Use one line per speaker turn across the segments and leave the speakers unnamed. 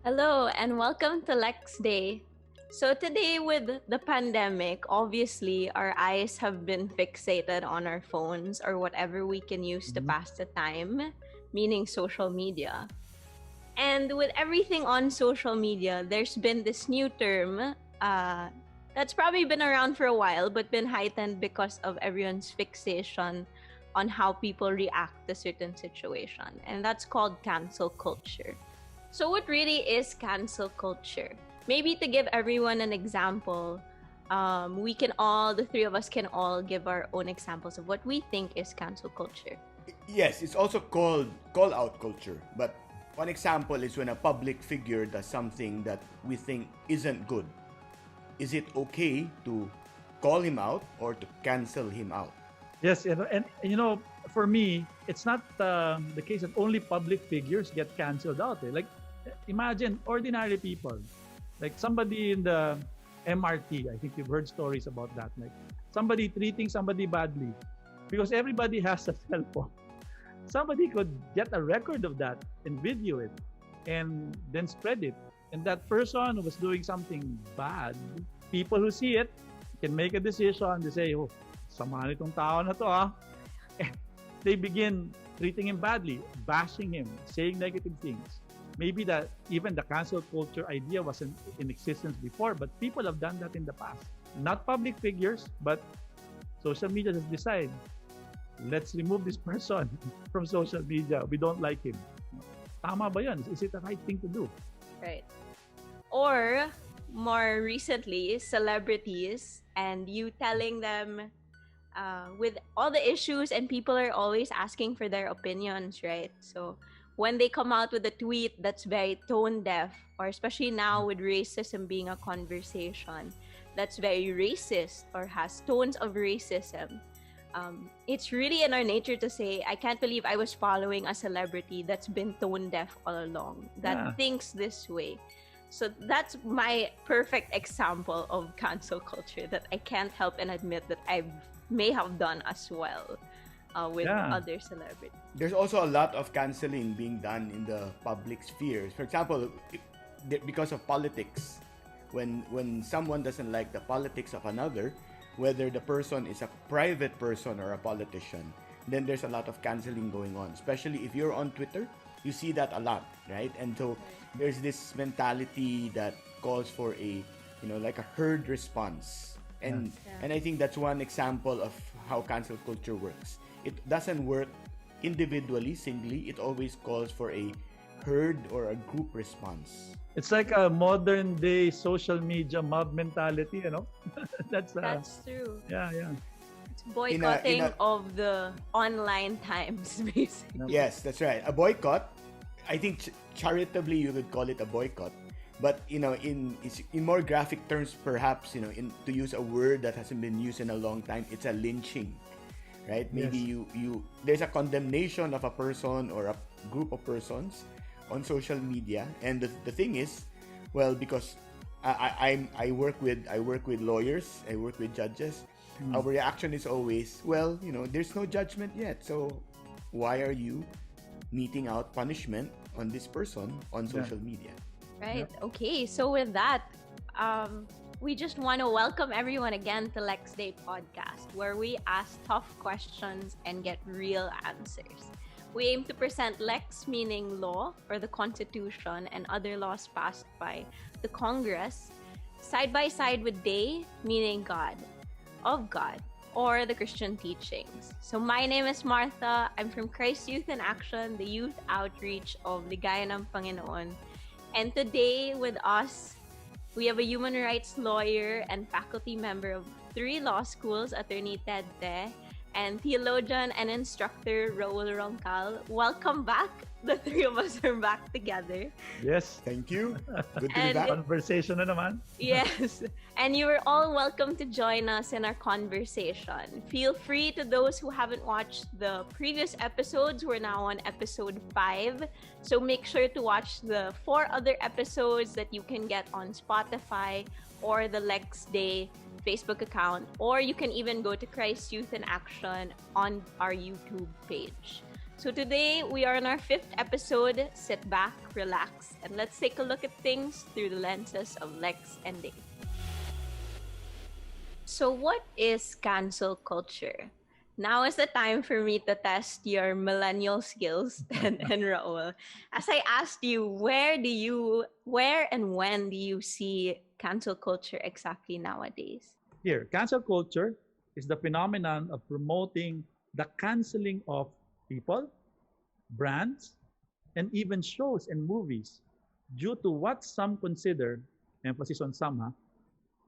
Hello and welcome to Lex Day. So today with the pandemic, obviously our eyes have been fixated on our phones or whatever we can use to
Mhm.
pass the time, meaning social media. And with everything on social media, there's been this new term that's probably been around for a while but been heightened because of everyone's fixation on how people react to certain situation, and that's called cancel culture. So, what really is cancel culture? Maybe to give everyone an example, the three of us can all give our own examples of what we think is cancel culture.
Yes, it's also called call out culture. But one example is when a public figure does something that we think isn't good. Is it okay to call him out or to cancel him out?
Yes, for me, it's not the case that only public figures get canceled out. Like, imagine ordinary people, like somebody in the MRT. I think you've heard stories about that. Like somebody treating somebody badly, because everybody has a cell phone. Somebody could get a record of that and video it, and then spread it. And that person who was doing something bad, people who see it can make a decision. They say, "Oh, sama nitong tao na to ah." They begin treating him badly, bashing him, saying negative things. Maybe that even the cancel culture idea wasn't in existence before, but people have done that in the past. Not public figures, but social media has decided, let's remove this person from social media. We don't like him. Tama ba yun? Is it the right thing to do?
Right. Or more recently, celebrities and you telling them with all the issues and people are always asking for their opinions, right? So when they come out with a tweet that's very tone deaf, or especially now with racism being a conversation that's very racist or has tones of racism, it's really in our nature to say, I can't believe I was following a celebrity that's been tone deaf all along, that
Yeah.
thinks this way. So that's my perfect example of cancel culture that I can't help and admit that I may have done as well with
Yeah.
other celebrities.
There's also a lot of canceling being done in the public sphere. For example, because of politics, when someone doesn't like the politics of another, whether the person is a private person or a politician, then there's a lot of canceling going on. Especially if you're on Twitter, you see that a lot, right? And so there's this mentality that calls for like a herd response. And
Yeah.
and I think that's one example of how cancel culture works. It doesn't work individually, singly. It always calls for a herd or a group response.
It's like a modern day social media mob mentality, That's
That's true.
yeah.
It's boycotting
in a-
of the online times, basically.
Yes, that's right. A boycott. I think charitably you could call it a boycott, but in more graphic terms, perhaps to use a word that hasn't been used in a long time, it's a lynching, right? Maybe
Yes.
you there's a condemnation of a person or a group of persons on social media, and the thing is, well, because I work with lawyers, I work with judges. Our reaction is always, well, there's no judgment yet, so why are you meting out punishment on this person on social media?
Right. Okay. So with that, we just want to welcome everyone again to Lex Dei Podcast, where we ask tough questions and get real answers. We aim to present Lex, meaning law or the Constitution and other laws passed by the Congress, side by side with Dei, meaning God, of God, or the Christian teachings. So my name is Martha. I'm from Christ Youth in Action, the youth outreach of Ligaya ng Panginoon. And today with us, we have a human rights lawyer and faculty member of 3 law schools, Attorney Ted Te, and theologian and instructor Raul Roncal. Welcome back. The 3 of us are back together.
Yes.
Thank you. Good to be
And
back.
Conversation na naman.
Yes. And you are all welcome to join us in our conversation. Feel free to those who haven't watched the previous episodes. We're now on episode 5. So make sure to watch the 4 other episodes that you can get on Spotify or the Lex Day Facebook account. Or you can even go to Christ Youth in Action on our YouTube page. So today we are on our 5th episode. Sit back, relax, and let's take a look at things through the lenses of Lex and Dave. So what is cancel culture? Now is the time for me to test your millennial skills and Raul. As I asked you, where and when do you see cancel culture exactly nowadays?
Here, cancel culture is the phenomenon of promoting the canceling of people, brands, and even shows and movies due to what some consider, emphasis on some,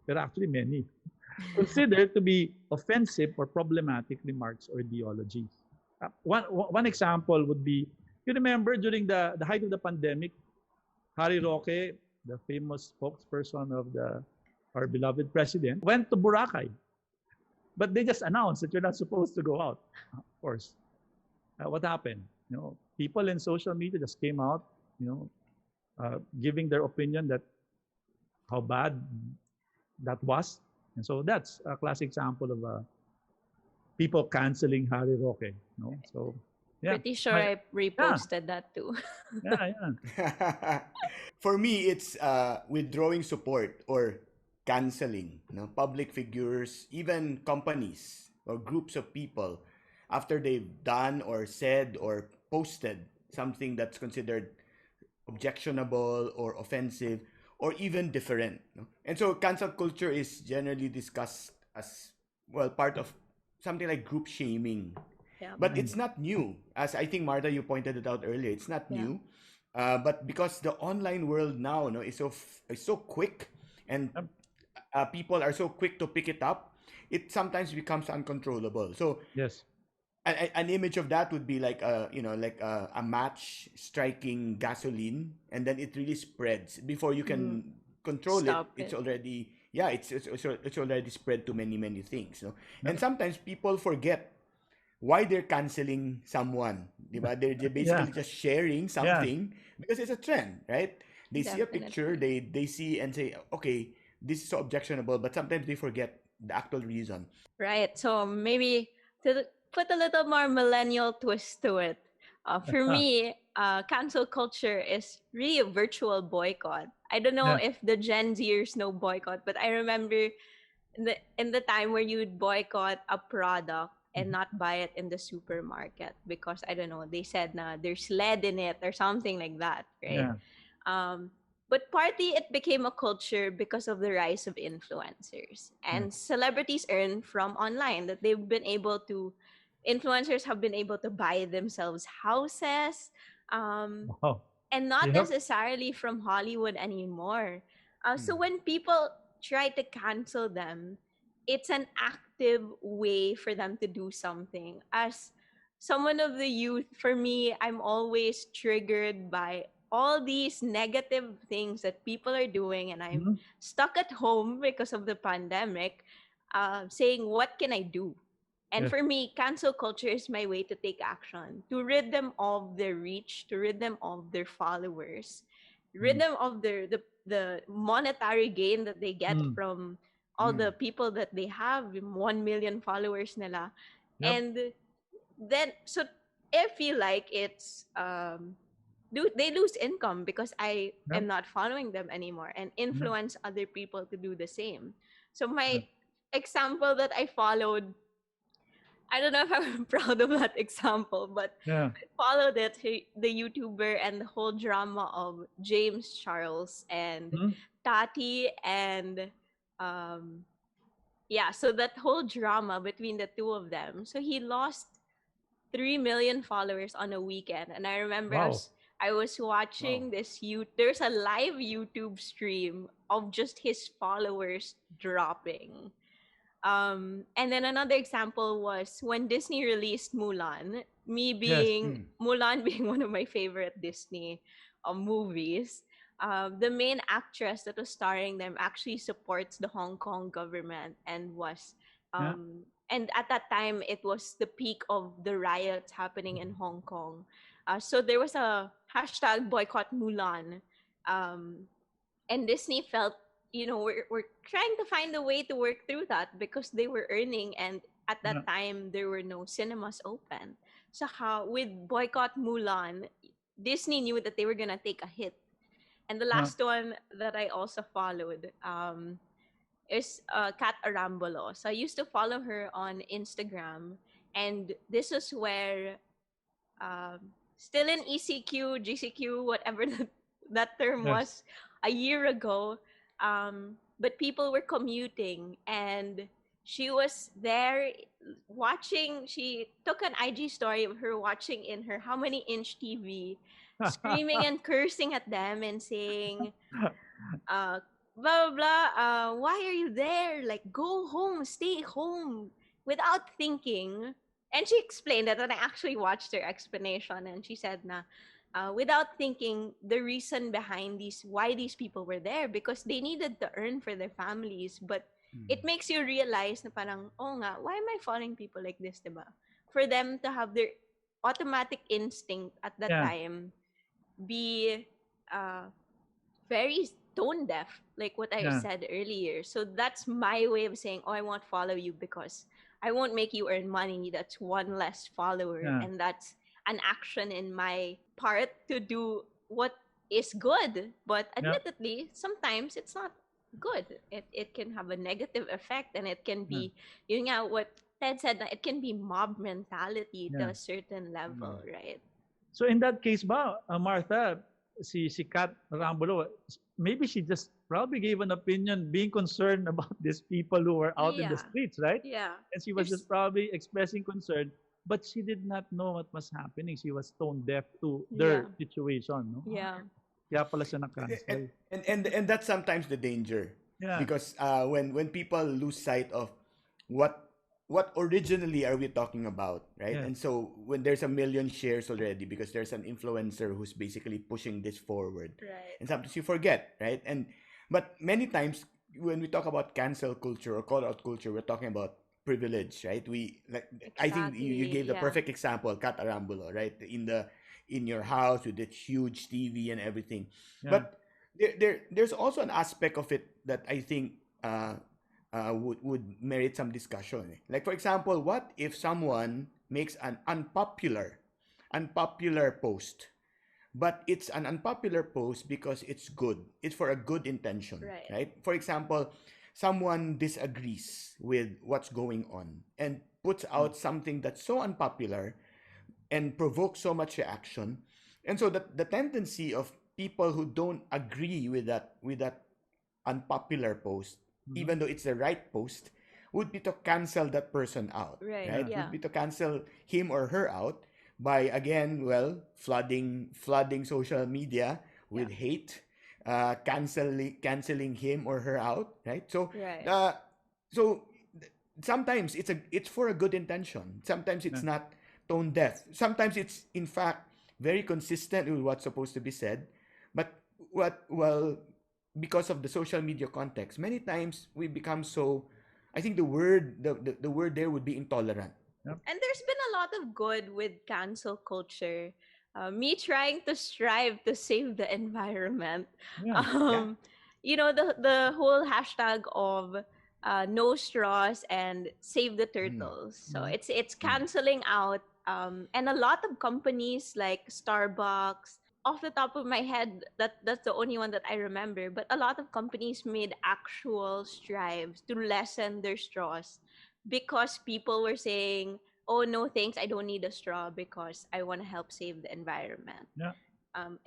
there are actually many, considered to be offensive or problematic remarks or ideologies. One example would be, you remember during the height of the pandemic, Harry Roque, the famous spokesperson of our beloved president, went to Boracay. But they just announced that you're not supposed to go out. Of course. What happened? People in social media just came out, giving their opinion that how bad that was. And so that's a classic example of people canceling Harry Roque. So, yeah.
Pretty sure I reposted that too.
Yeah.
For me, it's withdrawing support or canceling public figures, even companies or groups of people after they've done or said or posted something that's considered objectionable or offensive or even different. And so cancel culture is generally discussed as, well, part of something like group shaming.
Yeah.
But it's not new. As I think, Martha, you pointed it out earlier, it's not new. But because the online world now is so quick, and people are so quick to pick it up, it sometimes becomes uncontrollable. So
yes,
an image of that would be like a match striking gasoline, and then it really spreads before you can control
Stop
it. It's already it's already spread to many things. And sometimes people forget why they're canceling someone. They're basically just sharing something because it's a trend, right? They see a picture, they see and say, okay, this is so objectionable, but sometimes they forget the actual reason.
Right. So maybe to put a little more millennial twist to it. For me, cancel culture is really a virtual boycott. I don't know if the Gen Zers know boycott, but I remember in the time where you'd boycott a product and not buy it in the supermarket because, I don't know, they said there's lead in it or something like that, right? But partly it became a culture because of the rise of influencers and celebrities earn from online, that influencers have been able to buy themselves houses, and not necessarily from Hollywood anymore. So when people try to cancel them, it's an active way for them to do something. As someone of the youth, for me, I'm always triggered by all these negative things that people are doing, and I'm stuck at home because of the pandemic, saying, what can I do? And for me, cancel culture is my way to take action, to rid them of their reach, to rid them of their followers, rid them of the monetary gain that they get from all the people that they have, 1 million followers nila. And then, so I feel like it's they lose income because I am not following them anymore, and influence other people to do the same. So my example that I followed, I don't know if I'm proud of that example, but I followed it, the YouTuber and the whole drama of James Charles and Tati, and so that whole drama between the two of them. So he lost 3 million followers on a weekend, and I remember I was watching there's a live YouTube stream of just his followers dropping. And then another example was when Disney released Mulan. Mulan being one of my favorite Disney movies. The main actress that was starring them actually supports the Hong Kong government and was and at that time it was the peak of the riots happening in Hong Kong. So there was a hashtag boycott Mulan. And Disney felt, we're trying to find a way to work through that because they were earning, and at that time there were no cinemas open. Saka with Boycott Mulan, Disney knew that they were gonna take a hit. And the
Yeah.
last one that I also followed is Kat Arambolo. So I used to follow her on Instagram, and this is where still in ECQ, GCQ, whatever that term
Yes.
was a year ago. But people were commuting, and she was there watching. She took an IG story of her watching in her how many inch TV, screaming and cursing at them and saying, uh, blah blah blah. Why are you there? Like, go home, stay home, without thinking. And she explained that, and I actually watched her explanation, and she said, "Na, without thinking, the reason behind why these people were there, because they needed to earn for their families, but." It makes you realize na parang, oh nga, why am I following people like this, diba? For them to have their automatic instinct at that
Yeah.
time be uh, very tone deaf, like what I
Yeah.
said earlier. So that's my way of saying, oh, I won't follow you because I won't make you earn money. That's one less follower.
Yeah.
And that's an action in my part to do what is good. But
Yeah.
admittedly, sometimes it's not good. It can have a negative effect, and it can
Yeah.
be, you know, what Ted said, na it can be mob mentality to
Yeah.
a certain level, right?
So in that case ba, Martha, si Kat Rambulo, maybe she just probably gave an opinion being concerned about these people who were out in the
Yeah.
streets, right?
Yeah.
And she was just probably expressing concern, but she did not know what was happening. She was tone deaf to
Yeah.
their situation, no?
Yeah.
Kaya pala siya
and,
na-cancel.
and that's sometimes the danger,
Yeah.
because when people lose sight of what originally are we talking about, right?
Yeah.
And so when there's a million shares already because there's an influencer who's basically pushing this forward,
Right.
and sometimes you forget, right? But many times when we talk about cancel culture or call out culture, we're talking about privilege, right? I think you
Exactly,
gave the
yeah.
perfect example, Kat Arambulo, right? In your house with that huge TV and everything.
Yeah.
But there's also an aspect of it that I think would merit some discussion. Like, for example, what if someone makes an unpopular post, but it's an unpopular post because it's good. It's for a good intention,
Right.
right? For example, someone disagrees with what's going on and puts out something that's so unpopular and provokes so much reaction. And so the tendency of people who don't agree with that unpopular post, even though it's the right post, would be to cancel that person out,
Right,
right?
yeah.
Would be to cancel him or her out by, again, well, flooding social media with hate, canceling him or her out, right? So
Right.
so sometimes it's for a good intention. Sometimes it's not tone deaf. Sometimes it's in fact very consistent with what's supposed to be said. But because of the social media context, many times we become so. I think the word there would be intolerant.
And there's been a lot of good with cancel culture. Me trying to strive to save the environment.
Yeah.
You know, the whole hashtag of no straws and save the turtles. So it's canceling out, and a lot of companies like Starbucks. Off the top of my head, that's the only one that I remember. But a lot of companies made actual strives to lessen their straws because people were saying, "Oh no, thanks, I don't need a straw because I want to help save the environment."
Yeah.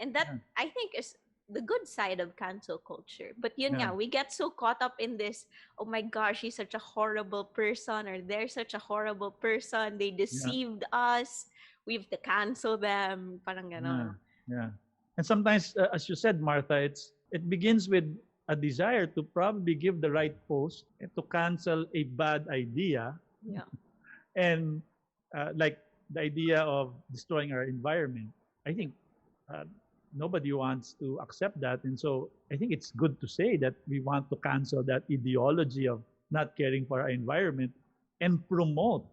And that,
Yeah.
I think, is the good side of cancel culture. But yun
Yeah.
nga, we get so caught up in this, oh my gosh, he's such a horrible person, or they're such a horrible person, they deceived us, we have to cancel them, parang
Yeah.
ganon.
Yeah. And sometimes, as you said, Martha, it begins with a desire to probably give the right post and to cancel a bad idea,
Yeah.
and like the idea of destroying our environment. I think uh, nobody wants to accept that, and so I think it's good to say that we want to cancel that ideology of not caring for our environment and promote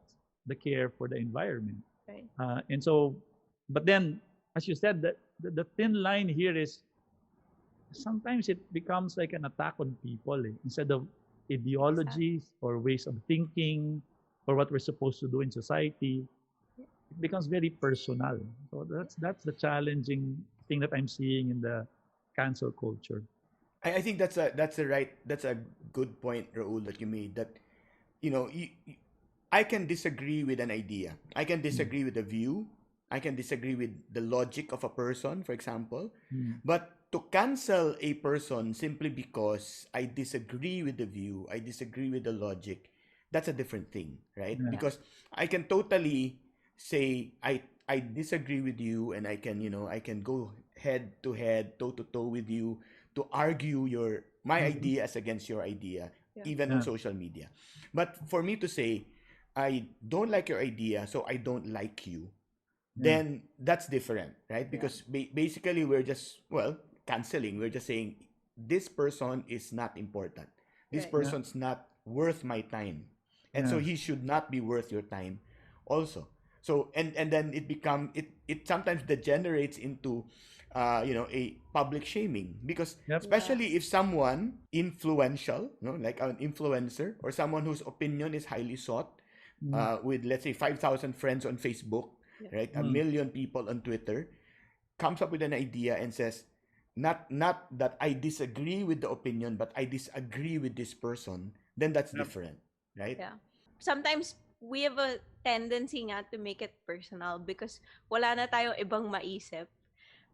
the care for the environment.
Right.
And so, but then, as you said, the thin line here is sometimes it becomes like an attack on people, instead of ideologies or ways of thinking or what we're supposed to do in society. it becomes very personal. So that's the challenging thing that I'm seeing in the cancel culture.
I think that's a good point, Raul, that you made. That I can disagree with an idea. I can
Mm.
disagree with a view. I can disagree with the logic of a person, for example.
Mm.
But to cancel a person simply because I disagree with the view, I disagree with the logic, that's a different thing, right?
Yeah.
Yeah.
Because I can totally say I disagree with you, and I can go head to head, toe to toe with you to argue my
Mhm.
ideas against your idea,
Yeah.
even on
Yeah.
social media. But for me to say I don't like your idea, so I don't like you,
Yeah.
then that's different, right?
Yeah.
Because basically we're just, well, canceling. We're just saying this person is not important. This
Right.
Yeah.
person's not worth my time. And so
Yeah.
he should not be worth your time also. So and then it sometimes degenerates into a public shaming, because
Yep.
Yeah.
especially if someone influential, like an influencer or someone whose opinion is highly sought,
Mm.
with, let's say, 5,000 friends on Facebook,
Yeah.
right? A
Mm.
million people on Twitter, comes up with an idea and says, not that I disagree with the opinion, but I disagree with this person, then that's
Yep.
different, right?
Yeah. Sometimes we have a tendency nga to make it personal because wala na tayong ibang maisip.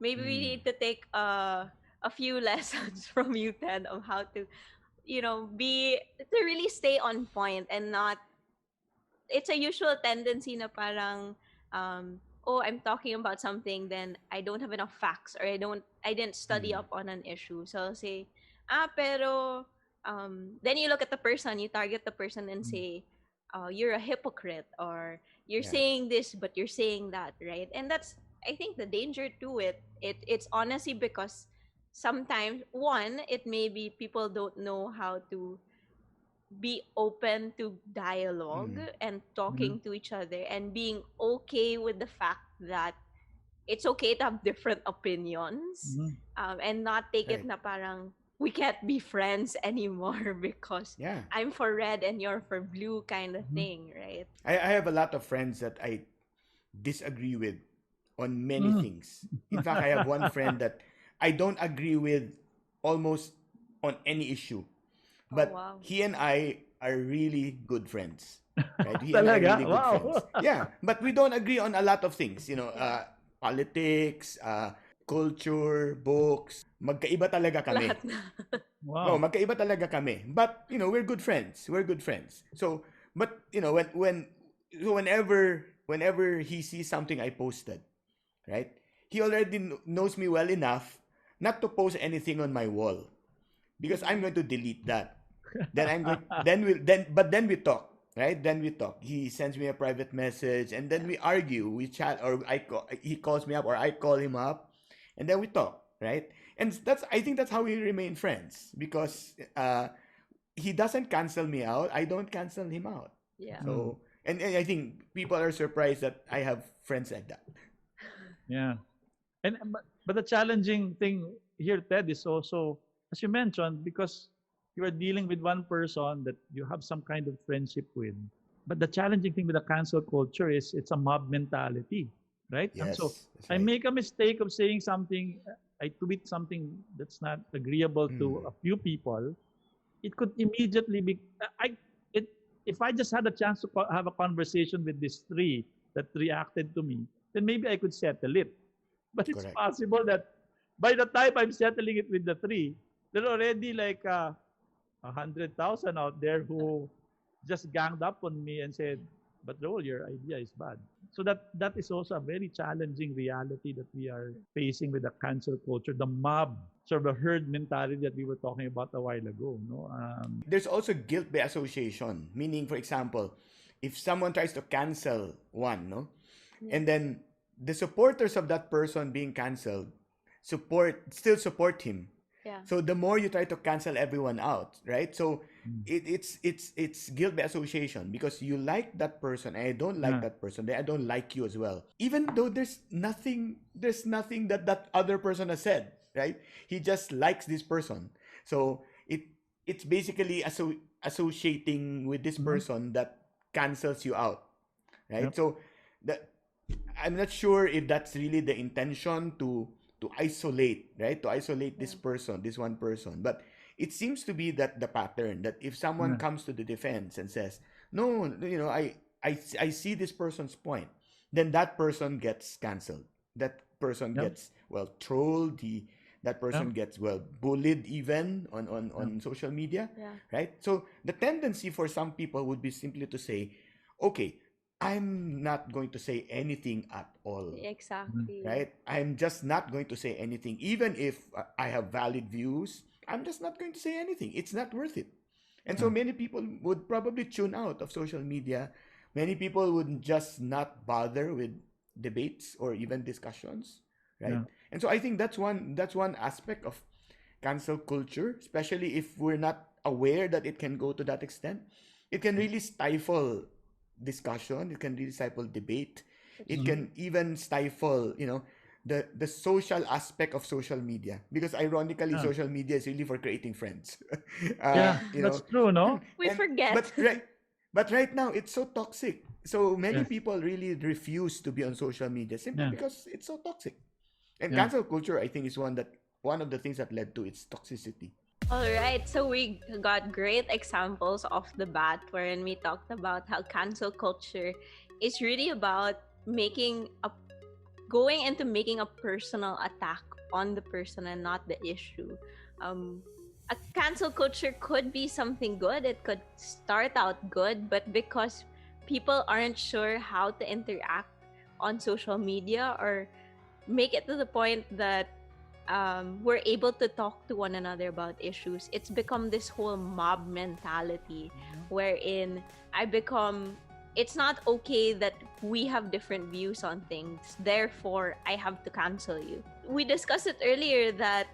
Maybe we
Mm.
need to take a few lessons from you, Ted, of how to, be to really stay on point and not. It's a usual tendency na parang, oh, I'm talking about something, then I don't have enough facts, or I didn't study
Mm.
up on an issue. So I'll say, pero, then you look at the person, you target the person and
Mm.
say, you're a hypocrite, or you're
Yeah.
saying this but you're saying that, right? And that's, I think, the danger to it's honestly because sometimes, one, it may be people don't know how to be open to dialogue
Mm.
and
Yeah.
talking to each other and being okay with the fact that it's okay to have different opinions,
Mhm.
and not take it
Right.
na parang we can't be friends anymore because
Yeah.
I'm for red and you're for blue kind of
Mhm.
thing, right?
I have a lot of friends that I disagree with on many
Mm.
things. In fact, I have one friend that I don't agree with almost on any issue.
Oh,
But
wow.
he and I are really good friends, right? He and I are
Talaga?
really good
Wow.
friends. Yeah, but we don't agree on a lot of things,
Yeah.
politics, culture, books. Magkaiba talaga kami.
Lahat na.
No,
Wow.
magkaiba talaga kami. But, we're good friends. We're good friends. So, but, whenever he sees something I posted, right? He already knows me well enough not to post anything on my wall, because I'm
Mm.
going to delete that. Then I'm going then we talk, right? Then we talk. He sends me a private message, and then
Yeah.
we argue, we chat, or he calls me up, or I call him up, and then we talk, right? And I think that's how we remain friends, because he doesn't cancel me out, I don't cancel him out.
Yeah.
Mm.
So, and I think people are surprised that I have friends like that.
Yeah. And but the challenging thing here, Ted, is also, as you mentioned, because you are dealing with one person that you have some kind of friendship with. But the challenging thing with the cancel culture is it's a mob mentality, right? And so
Yes, that's
I
right.
make a mistake of saying something, I tweet something that's not agreeable to
Mm.
a few people. It could immediately be, I it if I just had a chance to have a conversation with these three that reacted to me, then maybe I could settle it. But it's
Correct.
possible that by the time I'm settling it with the three, there are already like 100,000 out there who just ganged up on me and said, "But Joel, your idea is bad." So that is also a very challenging reality that we are facing with the cancel culture, the mob, sort of the herd mentality that we were talking about a while ago. No,
There's also guilt by association, meaning, for example, if someone tries to cancel one, no,
Yeah.
and then the supporters of that person being canceled still support him.
Yeah.
So the more you try to cancel everyone out, right? So
mm,
it's guilt by association, because you like that person and I don't like
yeah,
that person, then I don't like you as well, even though there's nothing that that other person has said, right? He just likes this person. So it's basically associating with this
mhm,
person that cancels you out, right?
yep,
So that I'm not sure if that's really the intention to isolate, right? To isolate this person, this one person. But it seems to be that the pattern that if someone
Yeah.
comes to the defense and says, "No, I see this person's point," then that person gets canceled. That person
Yep.
gets trolled. That
Yep.
person gets bullied even
Yep.
on social media,
Yeah.
right? So the tendency for some people would be simply to say, "Okay, I'm not going to say anything at all,
Exactly.
right? I'm just not going to say anything. Even if I have valid views, I'm just not going to say anything. It's not worth it." And so
Yeah.
many people would probably tune out of social media. Many people would just not bother with debates or even discussions, right?
Yeah.
And so I think that's one aspect of cancel culture, especially if we're not aware that it can go to that extent. It can really stifle discussion. It can really stifle debate. It
That's
Mhm.
true.
can even stifle, the social aspect of social media, because ironically
Yeah.
social media is really for creating friends.
Yeah.
you
That's
know
true, no?
We
and
forget.
but right now it's so toxic, so many
Yes.
people really refuse to be on social media simply
Yeah.
because it's so toxic. And
Yeah.
cancel culture, I think, is one of the things that led to its toxicity.
All right, so we got great examples off the bat wherein we talked about how cancel culture is really about making a personal attack on the person and not the issue. Um, a cancel culture could be something good. It could start out good, but because people aren't sure how to interact on social media or make it to the point that we're able to talk to one another about issues, it's become this whole mob mentality wherein I become it's not okay that we have different views on things, therefore I have to cancel you. We discussed it earlier that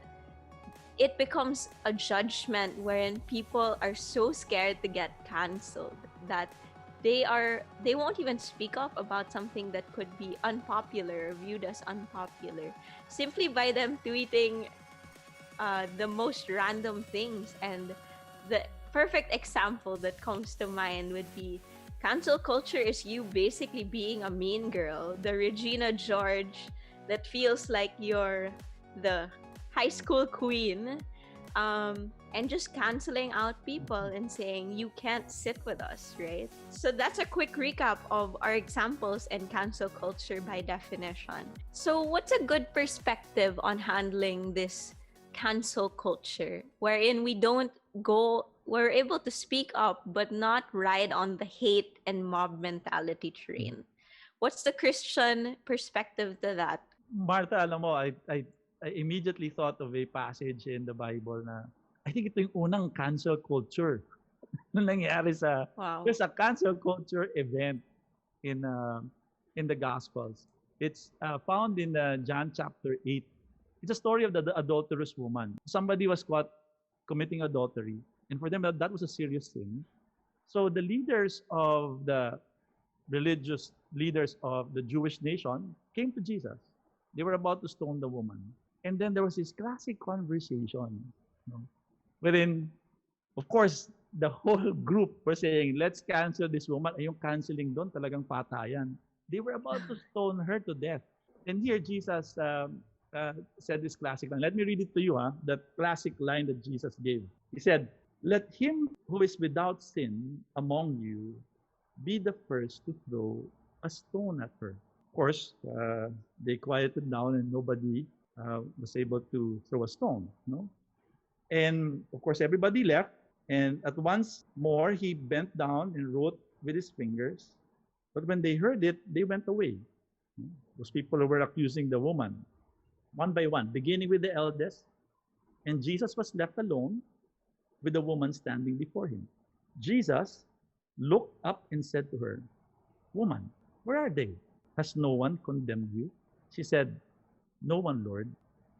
it becomes a judgment wherein people are so scared to get canceled that they won't even speak up about something that could be unpopular or viewed as unpopular simply by them tweeting the most random things. And the perfect example that comes to mind would be cancel culture is you basically being a mean girl, the Regina George that feels like you're the high school queen, and just canceling out people and saying you can't sit with us, right? So that's a quick recap of our examples and cancel culture by definition. So what's a good perspective on handling this cancel culture wherein we're able to speak up but not ride on the hate and mob mentality train? What's the Christian perspective to that?
Martha, alam mo, I immediately thought of a passage in the Bible na I think ito yung unang cancel culture na nangyari
Wow.
there's a cancel culture event in uh, in the Gospels. It's found in John chapter 8. It's a story of the adulterous woman. Somebody was caught committing adultery, and for them that was a serious sin. So the leaders of the religious leaders of the Jewish nation came to Jesus. They were about to stone the woman. And then there was this classic conversation, wherein, of course, the whole group were saying, let's cancel this woman. Ay, yung canceling doon, talagang patayan. They were about to stone her to death. And here, Jesus said this classic line. Let me read it to you, that classic line that Jesus gave. He said, let him who is without sin among you be the first to throw a stone at her. Of course, they quieted down and nobody was able to throw a stone. No? And of course, everybody left. And at once more, he bent down and wrote with his fingers. But when they heard it, they went away. Those people who were accusing the woman, one by one, beginning with the eldest. And Jesus was left alone with the woman standing before him. Jesus looked up and said to her, woman, where are they? Has no one condemned you? She said, no one, Lord.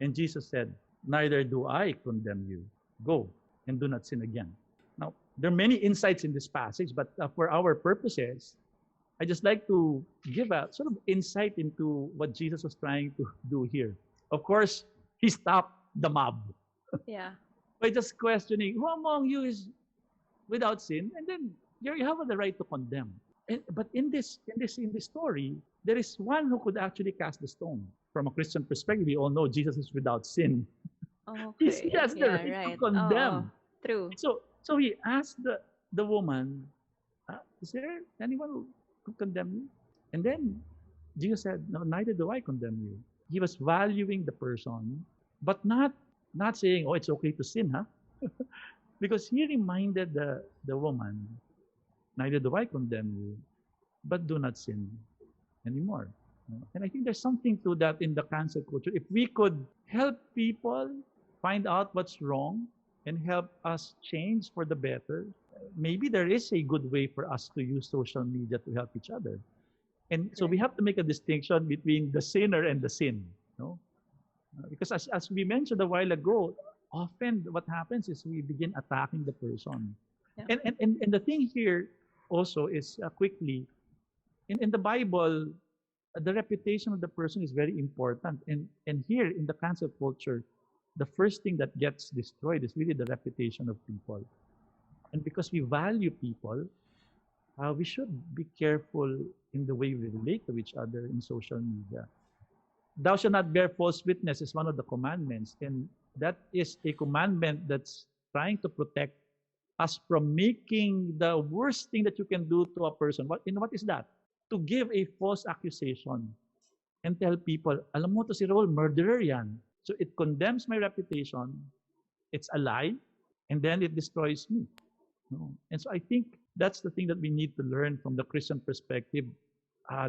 And Jesus said, neither do I condemn you. Go and do not sin again. Now, there are many insights in this passage, but for our purposes, I just like to give a sort of insight into what Jesus was trying to do here. Of course, he stopped the mob
Yeah.
by just questioning, who among you is without sin? And then you have the right to condemn. But in this story, there is one who could actually cast the stone. From a Christian perspective, we all know Jesus is without sin. He
Okay.
has the
Yeah,
right to
right. Oh,
condemn.
true.
So he asked the woman, is there anyone who could condemn you? And then Jesus said, no, neither do I condemn you. He was valuing the person, but not saying, oh, it's okay to sin, huh? Because he reminded the woman, neither do I condemn you, but do not sin anymore. And I think there's something to that in the cancel culture. If we could help people find out what's wrong and help us change for the better, maybe there is a good way for us to use social media to help each other. And so we
Right.
have to make a distinction between the sinner and the sin. No? Because as we mentioned a while ago, often what happens is we begin attacking the person.
Yeah.
And the thing here also is quickly, in the Bible, the reputation of the person is very important. And here in the cancel culture, the first thing that gets destroyed is really the reputation of people. And because we value people, we should be careful in the way we relate to each other in social media. Thou shalt not bear false witness is one of the commandments. And that is a commandment that's trying to protect us from making the worst thing that you can do to a person. What is that? To give a false accusation and tell people, alam mo to si Raul, murderer yan. So it condemns my reputation. It's a lie. And then it destroys me. No? And so I think that's the thing that we need to learn from the Christian perspective.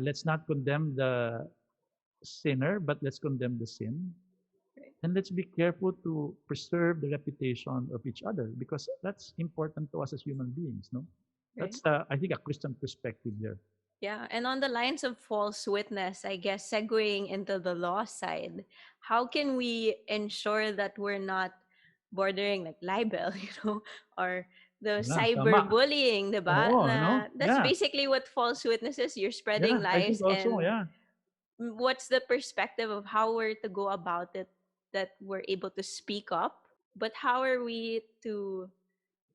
Let's not condemn the sinner, but let's condemn the sin.
Right.
And let's be careful to preserve the reputation of each other because that's important to us as human beings. No,
Right.
that's I think a Christian perspective there.
Yeah, and on the lines of false witness, I guess segueing into the law side, how can we ensure that we're not bordering like libel, or the
Yeah, tama.
cyberbullying, diba?
Oo, no?
Na that's
Yeah,
basically what false witness is. You're spreading
yeah. I think
lies,
also,
and
yeah.
what's the perspective of how we're to go about it, that we're able to speak up, but how are we to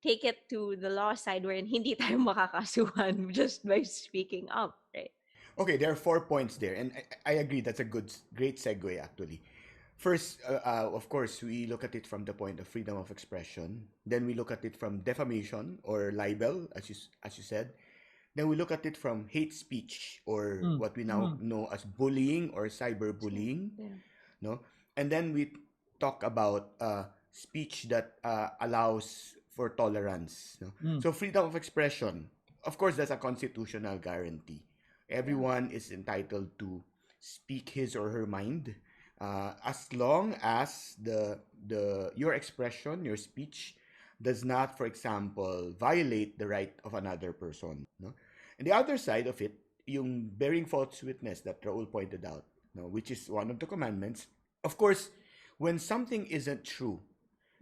take it to the law side wherein hindi tayo makakasuhan just by speaking up, right?
Okay, there are 4 points there, and I agree that's a great segue actually. First, of course, we look at it from the point of freedom of expression. Then we look at it from defamation or libel, as you said. Then we look at it from hate speech or
Mm,
what we now
mm,
know as bullying or
So,
cyberbullying,
yeah.
no? And then we talk about speech that allows for tolerance, no?
mm,
So freedom of expression, of course, that's a constitutional guarantee.
Yeah.
Everyone is entitled to speak his or her mind, as long as the your expression, your speech, does not, for example, violate the right of another person. No? And the other side of it, yung bearing false witness that Raul pointed out, no, which is one of the commandments. Of course, when something isn't true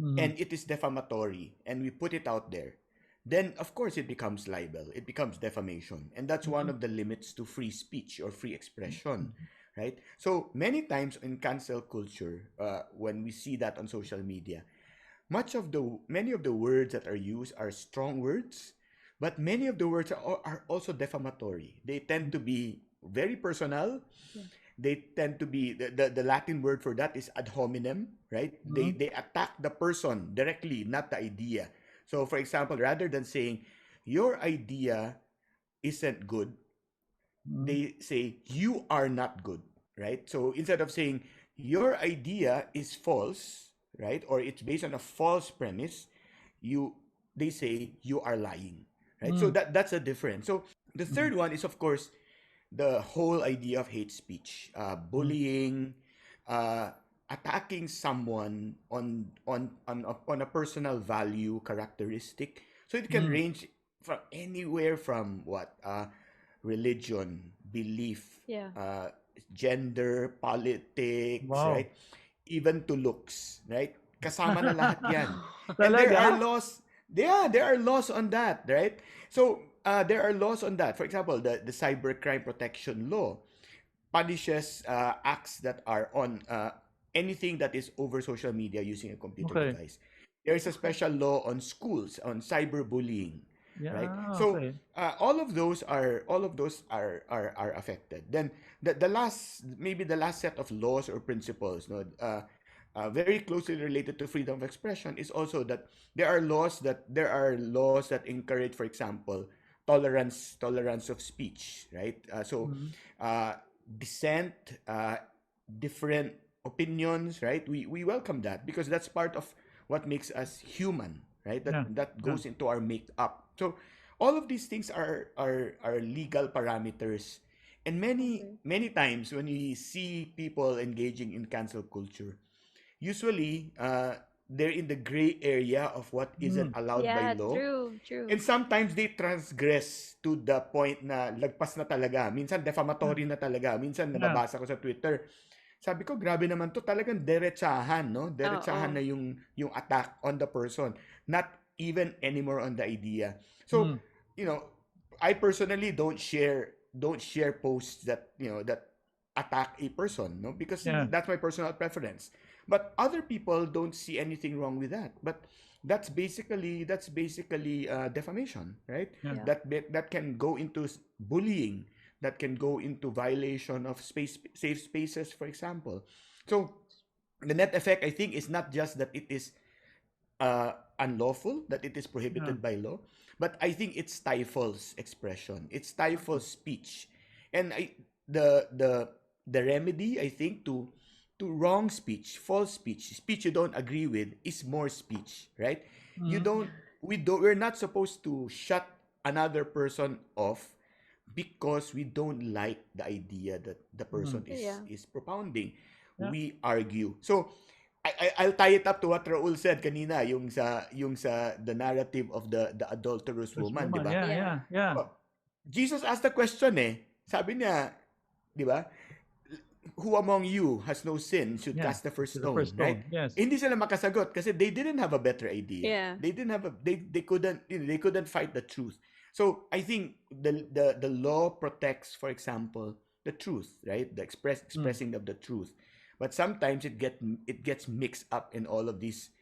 mm,
and it is defamatory and we put it out there, then of course it becomes libel, it becomes defamation, and that's one
mm,
of the limits to free speech or free expression, right? So many times in cancel culture, when we see that on social media, many of the words that are used are strong words, but many of the words are also defamatory. They tend to be very personal.
Yeah.
They tend to be the Latin word for that is ad hominem, right?
mm,
They attack the person directly, not the idea. So for example, rather than saying your idea isn't good,
mm,
they say you are not good, right? So instead of saying your idea is false, right, or it's based on a false premise, you they say you are lying, right? So
mm,
that's a difference. So the
mm,
third one is of course the whole idea of hate speech,
mm,
bullying, uh, attacking someone on a personal value characteristic. So it can
mm.
range from anywhere from what religion, belief,
Yeah.
gender, politics,
Wow.
right? Even to looks, right? Kasama na lahat yan. And there are
Talaga?
laws, yeah, there are laws on that, right? So there are laws on that. For example, the cybercrime protection law punishes acts that are on anything that is over social media using a computer
Okay.
device. There is a
Okay.
special law on schools on cyberbullying. right?
Yeah.
So
Okay.
all of those are affected. Then the last, maybe the last set of laws or principles, no, very closely related to freedom of expression is also that there are laws that encourage, for example, tolerance of speech, right?
Mm-hmm.
Uh, dissent, different opinions, right? We welcome that because that's part of what makes us human, right?
Yeah.
That
Yeah.
goes into our makeup. So all of these things are legal parameters. And many
Okay.
many times when we see people engaging in cancel culture, usually they're in the gray area of what isn't
Mm.
allowed by
Yeah,
law.
true, true.
And sometimes they transgress to the point na lagpas na talaga. Minsan
Yeah.
defamatory na talaga. Minsan
Yeah.
nababasa ko sa Twitter, sabi ko, grabe naman to. Talagang derechahan, no? Derechahan
Oo.
na yung attack on the person. Not even anymore on the idea. So,
Mm.
you know, I personally don't share posts that, that attack a person, no? Because
Yeah.
that's my personal preference. But other people don't see anything wrong with that. But that's basically defamation, right?
Yeah.
Yeah.
That can go into bullying, that can go into violation of safe spaces, for example. So the net effect, I think, is not just that it is unlawful, that it is
Yeah.
prohibited by law, but I think it stifles expression, it
Okay.
stifles speech. And the remedy, I think, to wrong speech, false speech you don't agree with, is more speech, right? You
Mm.
don't we're not supposed to shut another person off because we don't like the idea that the person
Mm.
is
Yeah.
is propounding.
Yeah.
We argue. So I'll tie it up to what Raul said kanina, yung sa the narrative of the adulterous
This
woman, di
woman.
ba?
Yeah.
Yeah.
Yeah. Yeah.
Oh, Jesus asked the question, eh. Sabi niya, di ba? Who among you has no sin should
Yeah.
cast the first
To the
stone,
first
right?
stone. Yes.
Hindi sila makasagot kasi they didn't have a better idea.
Yeah.
They didn't have a they couldn't they couldn't fight the truth. So I think the law protects, for example, the truth, right? The
Mm.
expressing of the truth. But sometimes it gets mixed up in all of these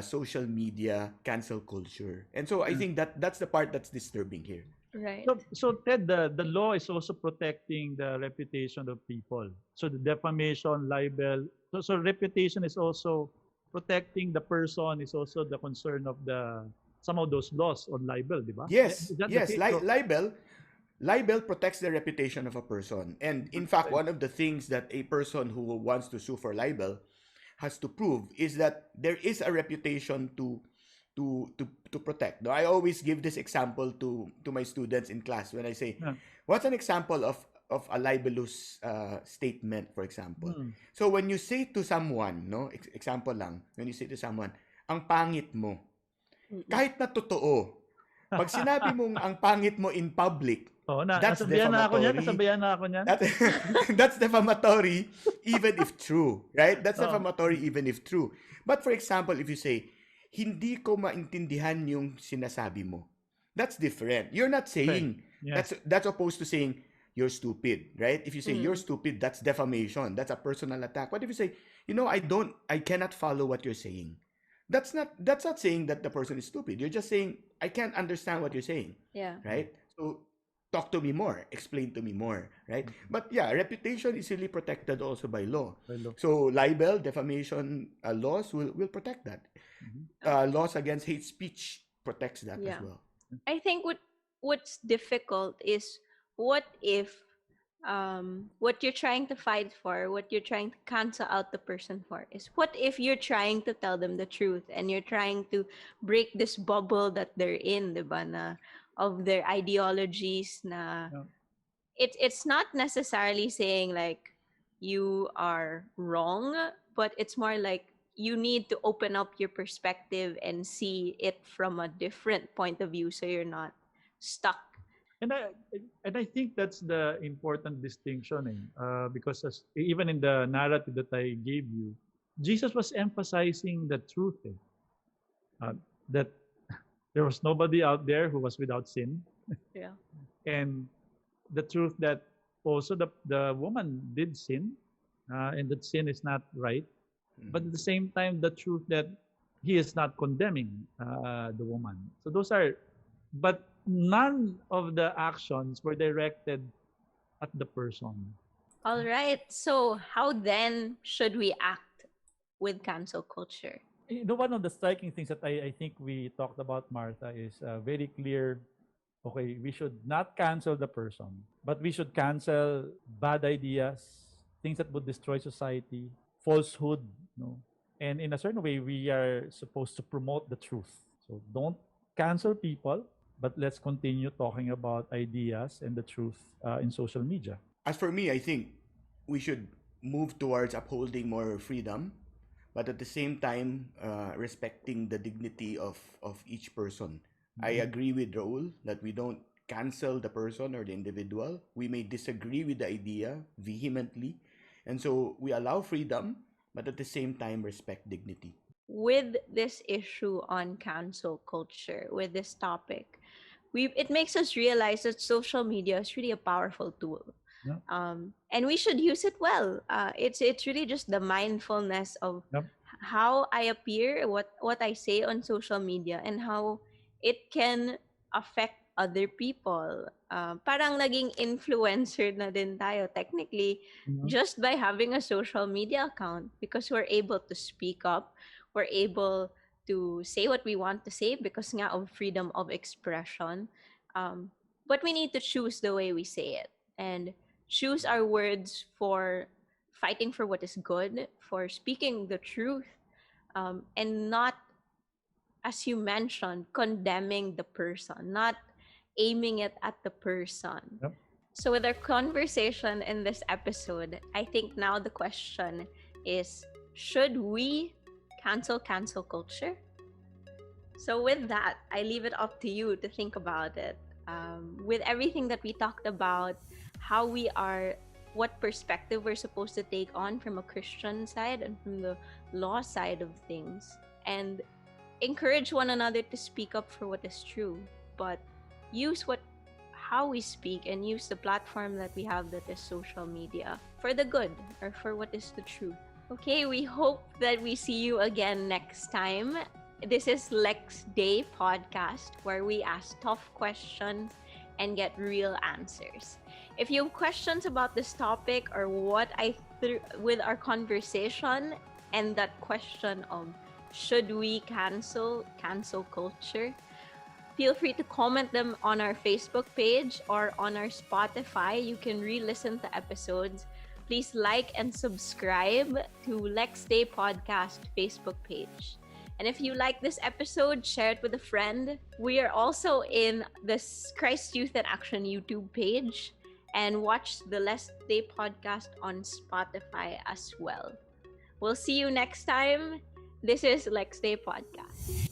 social media cancel culture. And so I
Yeah.
think that's the part that's disturbing here.
Right.
So Ted, the law is also protecting the reputation of people. So the defamation, libel. So reputation is also protecting the person. Is also the concern of the some of those laws on libel, di ba?
Yes,
Is that the
yes.
case? So,
Libel protects the reputation of a person. And in fact,
okay.
one of the things that a person who wants to sue for libel has to prove is that there is a reputation to protect. Now, I always give this example to my students in class when I say,
Yeah.
what's an example of a libelous statement, for example?
Mm.
So when you say to someone, no, example lang, when you say to someone, ang pangit mo,
Mm-mm.
kahit na totoo, pag sinabi mong ang pangit mo in public,
Oh,
that's
nasabihan na ako niyan.
defamatory.
Nasabihan na ako niyan.
That, that's defamatory even if true, right? That's
Oh,
defamatory even if true. But for example, if you say, hindi ko maintindihan yung sinasabi mo, that's different. You're not
okay.
saying,
Yes.
that's opposed to saying, you're stupid, right? If you say you're
Mm.
stupid, that's defamation. That's a personal attack. What if you say, I cannot follow what you're saying? That's not saying that the person is stupid. You're just saying, I can't understand what you're saying,
Yeah.
right? So talk to me more, explain to me more, right? But yeah, reputation is really protected also by law.
Hello.
So libel, defamation laws will protect that.
Mhm.
Laws against hate speech protects that as
Yeah.
well.
I think what's difficult is what if what you're trying to fight for, what you're trying to cancel out the person for is what if you're trying to tell them the truth and you're trying to break this bubble that they're in, diba, na of their ideologies na
Yeah.
it's not necessarily saying like you are wrong, but it's more like you need to open up your perspective and see it from a different point of view so you're not stuck.
And I and I think that's the important distinction, because even in the narrative that I gave you, Jesus was emphasizing the truth, that there was nobody out there who was without sin,
Yeah.
and the truth that also the woman did sin, and that sin is not right. But at the same time, the truth that he is not condemning the woman. So those are, but none of the actions were directed at the person.
All right. So, how then should we act with cancel culture?
One of the striking things that I think we talked about, Martha, is very clear. Okay, we should not cancel the person, but we should cancel bad ideas, things that would destroy society, falsehood, and in a certain way, we are supposed to promote the truth. So don't cancel people, but let's continue talking about ideas and the truth in social media.
As for me, I think we should move towards upholding more freedom, but at the same time, respecting the dignity of each person. I agree with Raul that we don't cancel the person or the individual. We may disagree with the idea vehemently. And so we allow freedom, but at the same time, respect dignity.
With this issue on cancel culture, with this topic, it makes us realize that social media is really a powerful tool.
Yeah.
And we should use it well. It's really just the mindfulness of
Yep.
how I appear, what I say on social media, and how it can affect other people. Parang naging influencer na din tayo technically
Mhm.
just by having a social media account, because we're able to speak up, we're able to say what we want to say because nga of freedom of expression. But we need to choose the way we say it and choose our words for fighting for what is good, for speaking the truth, and not, as you mentioned, condemning the person, not aiming it at the person.
Yep.
So, with our conversation in this episode, I think now the question is, should we cancel culture? So, with that, I leave it up to you to think about it. With everything that we talked about, how we are, what perspective we're supposed to take on from a Christian side and from the law side of things, and encourage one another to speak up for what is true, but use how we speak and use the platform that we have, that is social media, for the good or for what is the truth. Okay, we hope that we see you again next time. This is Lex Dei Podcast, where we ask tough questions and get real answers. If you have questions about this topic or what I threw with our conversation and that question of should we cancel culture, feel free to comment them on our Facebook page or on our Spotify. You can re-listen to episodes. Please like and subscribe to Lex Dei Podcast Facebook page. And if you like this episode, share it with a friend. We are also in the Christ Youth in Action YouTube page, and watch the Lex Dei Podcast on Spotify as well. We'll see you next time. This is Lex Dei Podcast.